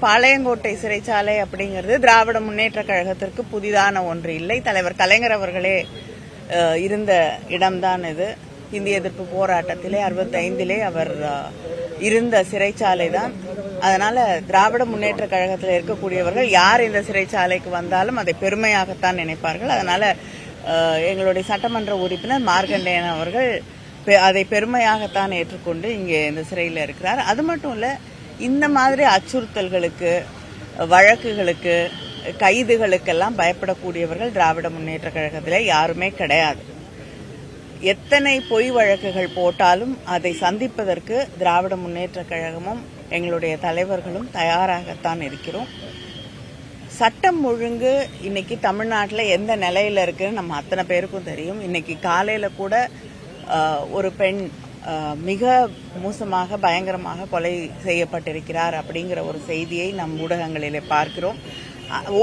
பாளையங்கோட்டை சிறைச்சாலை அப்படிங்கிறது திராவிட முன்னேற்ற கழகத்திற்கு புதிதான ஒன்று இல்லை. தலைவர் கலைஞர் அவர்களே இருந்த இடம்தான் இது. இந்திய எதிர்ப்பு போராட்டத்திலே 65 அவர் இருந்த சிறைச்சாலை தான். அதனால திராவிட முன்னேற்ற கழகத்தில் இருக்கக்கூடியவர்கள் யார் இந்த சிறைச்சாலைக்கு வந்தாலும் அதை பெருமையாகத்தான் நினைப்பார்கள். அதனால எங்களுடைய சட்டமன்ற உறுப்பினர் மார்க்கண்டேயன் அவர்கள் அதை பெருமையாகத்தான் ஏற்றுக்கொண்டு இங்கே இந்த சிறையில் இருக்கிறார். அது மட்டும் இல்ல, இந்த மாதிரி அச்சுறுத்தல்களுக்கு, வழக்குகளுக்கு, கைதுகளுக்கெல்லாம் பயப்படக்கூடியவர்கள் திராவிட முன்னேற்ற கழகத்திலே யாருமே கிடையாது. எத்தனை பொய் வழக்குகள் போட்டாலும் அதை சந்திப்பதற்கு திராவிட முன்னேற்ற கழகமும் எங்களுடைய தலைவர்களும் தயாராகத்தான் இருக்கிறோம். சட்டம் ஒழுங்கு இன்னைக்கு தமிழ்நாட்டில் எந்த நிலையில இருக்குன்னு நம்ம அத்தனை பேருக்கும் தெரியும். இன்னைக்கு காலையில கூட ஒரு பெண் மிக மோசமாக பயங்கரமாக கொலை செய்யப்பட்டிருக்கிறார் அப்படிங்கிற ஒரு செய்தியை நம் ஊடகங்களிலே பார்க்கிறோம்.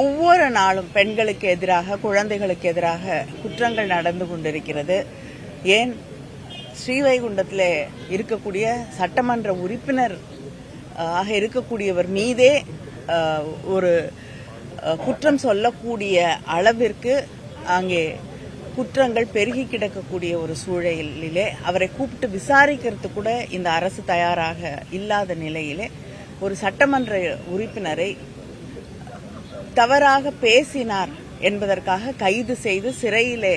ஒவ்வொரு நாளும் பெண்களுக்கு எதிராக, குழந்தைகளுக்கு எதிராக குற்றங்கள் நடந்து கொண்டிருக்கிறது. ஏன் ஸ்ரீவைகுண்டத்தில் இருக்கக்கூடிய சட்டமன்ற உறுப்பினர் ஆக இருக்கக்கூடியவர் மீதே ஒரு குற்றம் சொல்லக்கூடிய அளவிற்கு அங்கே குற்றங்கள் பெருகி கிடக்கக்கூடிய ஒரு சூழலிலே அவரை கூப்பிட்டு விசாரிக்கிறது கூட இந்த அரசு தயாராக இல்லாத நிலையிலே ஒரு சட்டமன்ற உறுப்பினரை தவறாக பேசினார் என்பதற்காக கைது செய்து சிறையிலே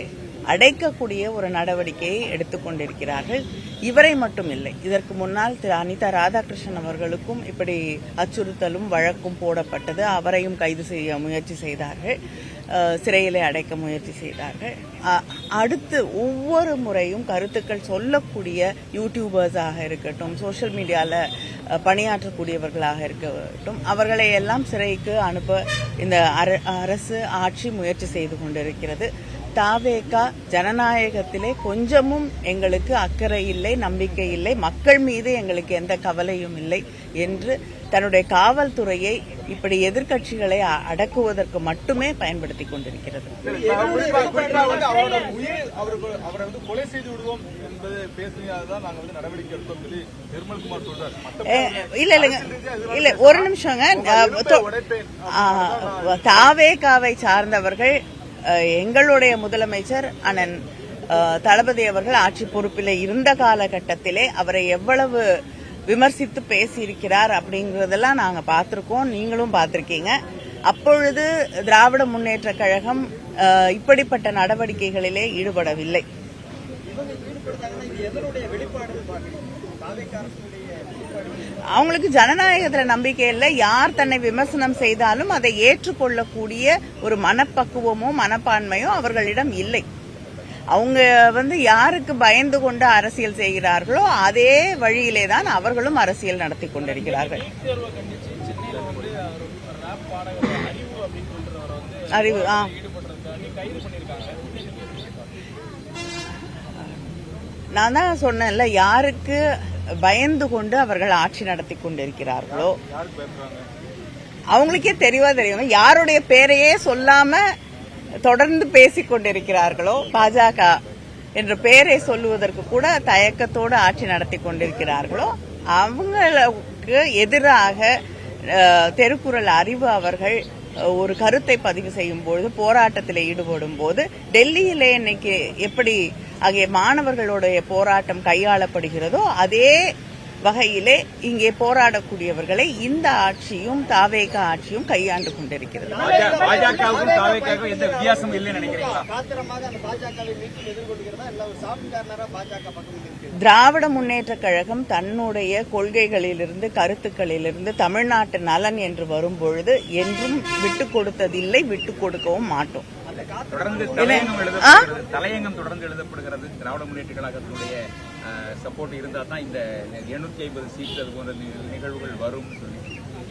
அடைக்கக்கூடிய ஒரு நடவடிக்கையை எடுத்துக்கொண்டிருக்கிறார்கள். இவரை மட்டும் இல்லை, இதற்கு முன்னால் திரு அனிதா ராதாகிருஷ்ணன் அவர்களுக்கும் இப்படி அச்சுறுத்தலும் வழக்கும் போடப்பட்டது. அவரையும் கைது செய்ய முயற்சி செய்தார்கள், சிறையிலே அடைக்க முயற்சி செய்தார்கள். அடுத்து ஒவ்வொரு முறையும் கருத்துக்கள் சொல்லக்கூடிய யூடியூபர்ஸாக இருக்கட்டும், சோசியல் மீடியால பணியாற்றக்கூடியவர்களாக இருக்கட்டும், அவர்களை எல்லாம் சிறைக்கு அனுப்ப இந்த அரசு ஆட்சி முயற்சி செய்து கொண்டிருக்கிறது. தாவேகா ஜனநாயகத்திலே கொஞ்சமும் எங்களுக்கு அக்கறை இல்லை, நம்பிக்கை இல்லை, மக்கள் மீது எங்களுக்கு எந்த கவலையும் இல்லை என்று தன்னுடைய காவல்துறையை இப்படி எதிர்க்கட்சிகளை அடக்குவதற்கு மட்டுமே பயன்படுத்திக் கொண்டிருக்கிறது. இல்ல ஒரு நிமிஷங்க, தாவேகாவை சார்ந்தவர்கள் எங்களுடைய முதலமைச்சர் அண்ணன் தளபதி அவர்கள் ஆட்சி பொறுப்பில் இருந்த காலகட்டத்திலே அவரை எவ்வளவு விமர்சித்து பேசியிருக்கிறார் அப்படிங்கறதெல்லாம் நாங்க பார்த்திருக்கோம், நீங்களும் பார்த்திருக்கீங்க. அப்பொழுது திராவிட முன்னேற்ற கழகம் இப்படிப்பட்ட நடவடிக்கைகளிலே ஈடுபடவில்லை. அவங்களுக்கு ஜனநாயகத்துல நம்பிக்கை இல்லை. யார் தன்னை விமர்சனம் செய்தாலும் அதை ஏற்றுக்கொள்ளக்கூடிய ஒரு மனப்பக்குவமோ மனப்பான்மையோ அவர்களிடம் இல்லை. அவங்க யாருக்கு பயந்து கொண்டு அரசியல் செய்கிறார்களோ அதே வழியிலே தான் அவர்களும் அரசியல் நடத்தி கொண்டிருக்கிறார்கள். அறிவு நான் தான் சொன்னேன்ல, யாருக்கு பயந்து கொண்டு அவர்கள் ஆட்சி நடத்தி கொண்டிருக்கிறார்களோ அவங்களுக்கே தெரியும். யாருடைய பேரையே சொல்லாம தொடர்ந்து பேசிக் கொண்டிருக்கிறார்களோ, பாஜக என்ற பெயரை சொல்லுவதற்கு கூட தயக்கத்தோடு ஆட்சி நடத்தி கொண்டிருக்கிறார்களோ அவங்களுக்கு எதிராக தெருக்குறள் அறிவு அவர்கள் ஒரு கருத்தை பதிவு செய்யும் பொழுது, போராட்டத்தில் ஈடுபடும் போது, டெல்லியிலே இன்னைக்கு எப்படி அங்கே மாணவர்களுடைய போராட்டம் கையாளப்படுகிறதோ அதே வகையிலே இங்கே போராடக்கூடியவர்களை இந்த ஆட்சியும் தாவேகா ஆட்சியும் கையாண்டு கொண்டிருக்கிறது. திராவிட முன்னேற்ற கழகம் தன்னுடைய கொள்கைகளிலிருந்து, கருத்துக்களிலிருந்து தமிழ்நாட்டு நலன் என்று வரும்பொழுது என்றும் விட்டுக் கொடுத்ததில்லை, விட்டுக் கொடுக்கவும் மாட்டோம். தலையங்கம் தொடர்ந்து எழுதப்படுகிறது. திராவிட முன்னேற்ற கழகத்தினுடைய சப்போர்ட் இருந்தா தான் இந்த 750 சீட் அது போன்ற நிகழ்வுகள் வரும் சொல்லி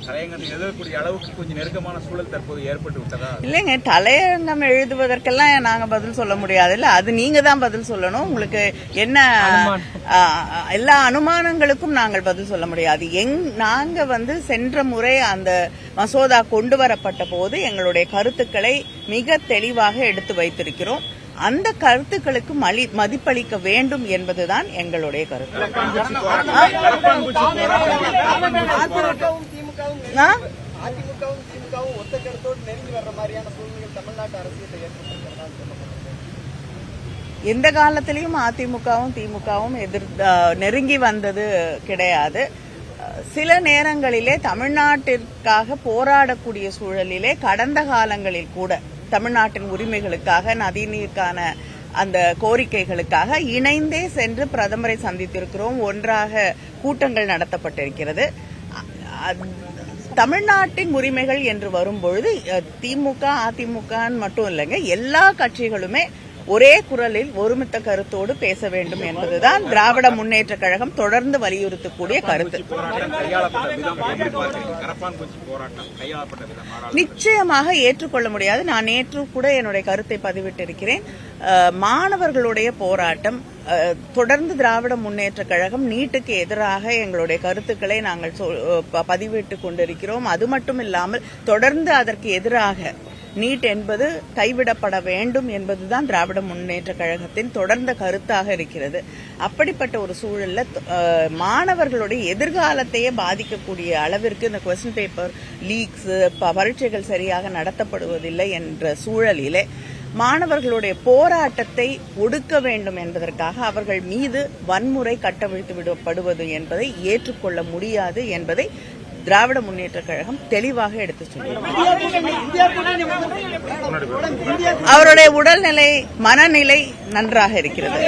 தலையங்கம் எழுதக்கூடிய அளவுக்கு கொஞ்சம் நெருக்கமான சூழல் தற்போது ஏற்பட்டு விட்டதா? இல்லைங்க, தலையங்கம் எழுதுவதற்கெல்லாம் நாங்க பதில் சொல்ல முடியாது. இல்ல, அது நீங்க தான் பதில் சொல்லணும். உங்களுக்கு என்ன எல்லா அனுமானங்களுக்கும் நாங்கள் பதில் சொல்ல முடியாது. நாங்க சென்ற முறை அந்த மசோதா கொண்டு வரப்பட்ட போது எங்களுடைய கருத்துக்களை மிக தெளிவாக எடுத்து வைத்திருக்கிறோம். அந்த கருத்துக்களுக்கு மதிப்பளிக்க வேண்டும் என்பதுதான் எங்களுடைய கருத்து. அதிமுகவும் திமுகவும் ஒத்த கருத்தோடு நெருங்கி வர்ற மாதிரியான சூழ்நிலைகள் தமிழ்நாட்டு அரசியலை ஏற்பட்டிருக்கிறதா சொல்லப்படுகிறது. எந்த காலத்திலையும் அதிமுகவும் திமுகவும் நெருங்கி வந்தது கிடையாது. சில நேரங்களிலே தமிழ்நாட்டிற்காக போராடக்கூடிய சூழலிலே கடந்த காலங்களில் கூட தமிழ்நாட்டின் உரிமைகளுக்காக நதிநீருக்கான அந்த கோரிக்கைகளுக்காக இணைந்தே சென்று பிரதமரை சந்தித்திருக்கிறோம். ஒன்றாக கூட்டங்கள் நடத்தப்பட்டிருக்கிறது. தமிழ்நாட்டின் உரிமைகள் என்று வரும்பொழுது திமுக அதிமுக மட்டும் இல்லைங்க, எல்லா கட்சிகளுமே ஒரே குரலில் ஒருமித்த கருத்தோடு பேச வேண்டும் என்பதுதான் திராவிட முன்னேற்ற கழகம் தொடர்ந்து வலியுறுத்தக்கூடிய கருத்து. நிச்சயமாக ஏற்றுக்கொள்ள முடியாது. நான் நேற்று கூட என்னுடைய கருத்தை பதிவிட்டிருக்கிறேன். மாணவர்களுடைய போராட்டம் தொடர்ந்து திராவிட முன்னேற்ற கழகம் நீட்டுக்கு எதிராக எங்களுடைய கருத்துக்களை நாங்கள் பதிவிட்டுக் கொண்டிருக்கிறோம். அது மட்டும் இல்லாமல் தொடர்ந்து அதற்கு எதிராக நீட் என்பது கைவிடப்பட வேண்டும் என்பதுதான் திராவிட முன்னேற்ற கழகத்தின் தொடர்ந்த கருத்தாக இருக்கிறது. அப்படிப்பட்ட ஒரு சூழல்ல மாணவர்களுடைய எதிர்காலத்தையே பாதிக்கக்கூடிய அளவிற்கு இந்த கொஸ்டின் பேப்பர் லீக்ஸ், பரீட்சைகள் சரியாக நடத்தப்படுவதில்லை என்ற சூழலிலே மாணவர்களுடைய போராட்டத்தை ஒடுக்க வேண்டும் என்பதற்காக அவர்கள் மீது வன்முறை கட்டவிழ்த்து விடப்படுவது என்பதை ஏற்றுக்கொள்ள முடியாது என்பதை திராவிட முன்னேற்ற கழகம் தெளிவாக எடுத்துச் சொல்கிறார். அவருடைய உடல்நிலை, மனநிலை நன்றாக இருக்கிறது.